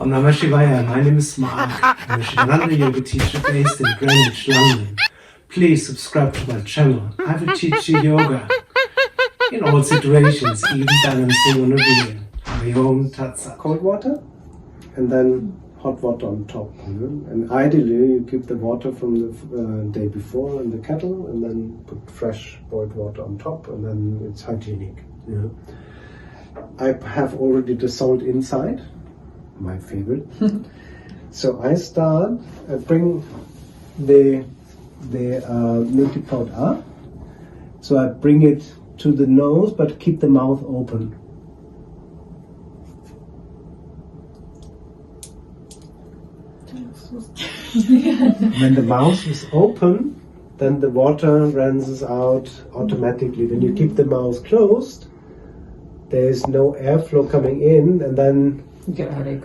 Om Namah Shivaya, my name is Mark. I'm a Shivananda yoga teacher based in Greenwich, London. Please subscribe to my channel. I will teach you yoga in all situations, even balancing on a wheel. Om Tat Sat. Cold water and then hot water on top. And ideally you keep the water from the day before in the kettle and then put fresh boiled water on top, and then it's hygienic. I have already the salt inside, my favorite. So I start, I bring the neti pot up. So I bring it to the nose, but keep the mouth open. When the mouth is open, then the water runs out automatically. When you keep the mouth closed, there is no airflow coming in, and then you get a headache.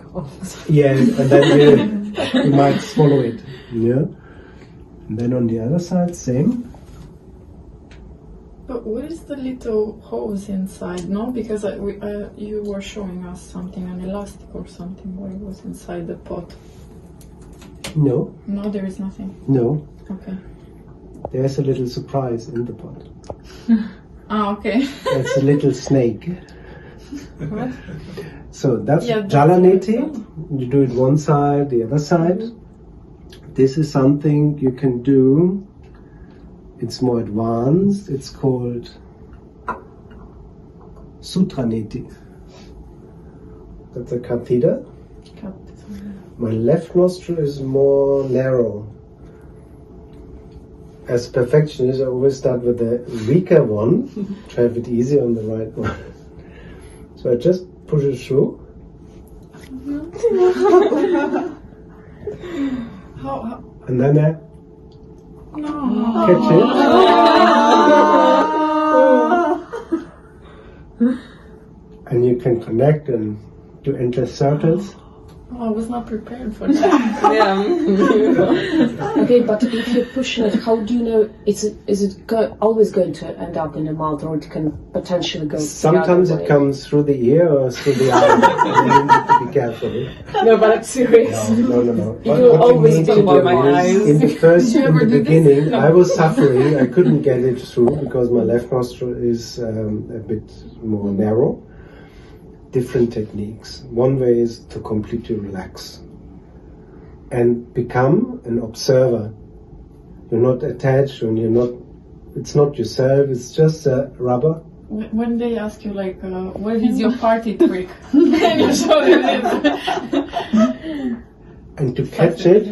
Yeah, and then you might swallow it. Yeah. And then on the other side, same. But what is the little hose inside? No, because you were showing us something, an elastic or something, what was inside the pot. No. No, there is nothing. No. Okay. There's a little surprise in the pot. Okay. It's a little snake. What? So that's Jala Neti. You do it one side, the other side. This is something you can do. It's more advanced. It's called Sutra Neti. That's a catheter. My left nostril is more narrow. As perfectionist, I always start with the weaker one, to have it easy on the right one. So I just push it through. And then I catch it. And you can connect and do endless circles. Oh, I was not prepared for that. Okay, but if you're pushing it, how do you know? Is it always going to end up in the mouth, or it can potentially go? Sometimes it comes through the ear or through the eye. You need to be careful. No, but I'm serious. No. It will always be by my eyes. In the beginning, I was suffering. I couldn't get it through because my left nostril is a bit more narrow. Different techniques. One way is to completely relax and become an observer. You're not attached and it's not yourself, it's just a rubber. When they ask you like, what is your party trick? And you show them it. And to catch it.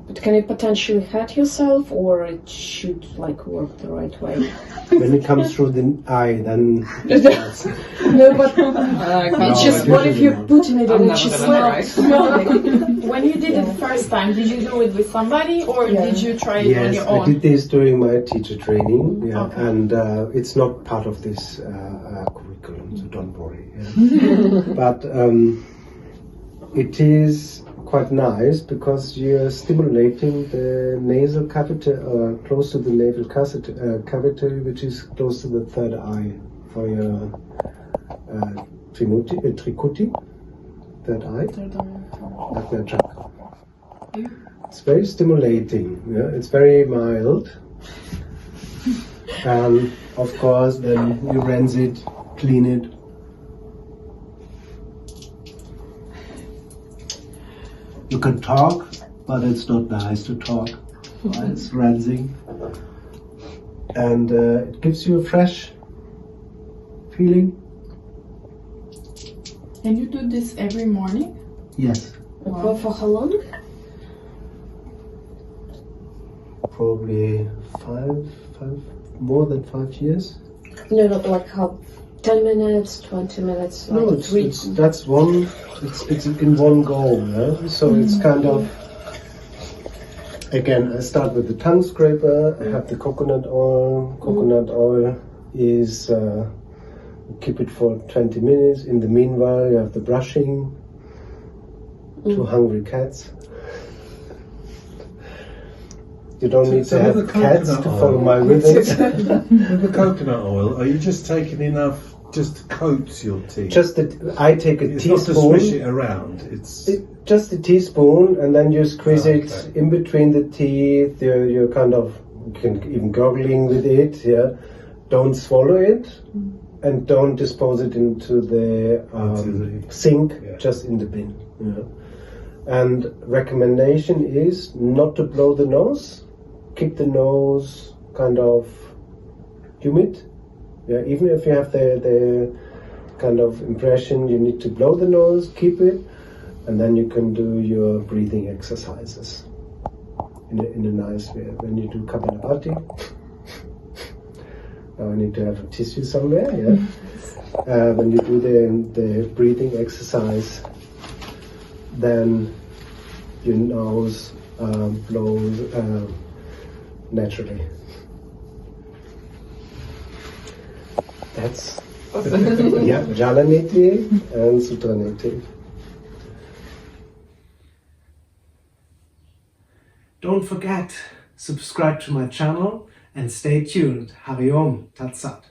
But can it potentially hurt yourself, or it should work the right way? When it comes through the eye, then no, but it's just what if you're putting it and it's just When you did it the first time, did you do it with somebody or did you try it on your own? Yes, I did this during my teacher training, Okay. and it's not part of this curriculum, so don't worry. Yeah. But it is quite nice because you're stimulating the nasal cavity, close to the nasal cavity, which is close to the third eye for your trikuti, third eye, Ajna chakra. It's very stimulating. Yeah? It's very mild, and of course, then you rinse it, clean it. You can talk, but it's not nice to talk. It's rinsing. And it gives you a fresh feeling. And you do this every morning? Yes. Wow. For how long? Probably more than 5 years. No, not like how 10 minutes, 20 minutes, No, it's in one go, yeah? So it's kind of, again, I start with the tongue scraper, I have the coconut oil. Coconut oil is, keep it for 20 minutes. In the meanwhile, you have the brushing, 2 hungry cats. You don't need to have cats to follow my rhythms. With the coconut oil, are you just taking enough just coats your tea. Just I take a it's not to teaspoon. swish it around. It's Just a teaspoon, and then you squeeze Okay. it in between the teeth. You're kind of, you can even gurgling with it. Yeah, don't swallow it, and don't dispose it into the Into the- sink. Yeah. Just in the bin. Yeah. And recommendation is not to blow the nose. Keep the nose kind of humid. Yeah, even if you have the kind of impression you need to blow the nose, keep it, and then you can do your breathing exercises in a nice way. When you do Kapalabhati, I need to have a tissue somewhere. Yeah. When you do the breathing exercise, then your nose blows naturally. That's yeah, Jala Neti and Sutra Neti. Don't forget, subscribe to my channel and stay tuned. Hari Om Tat Sat.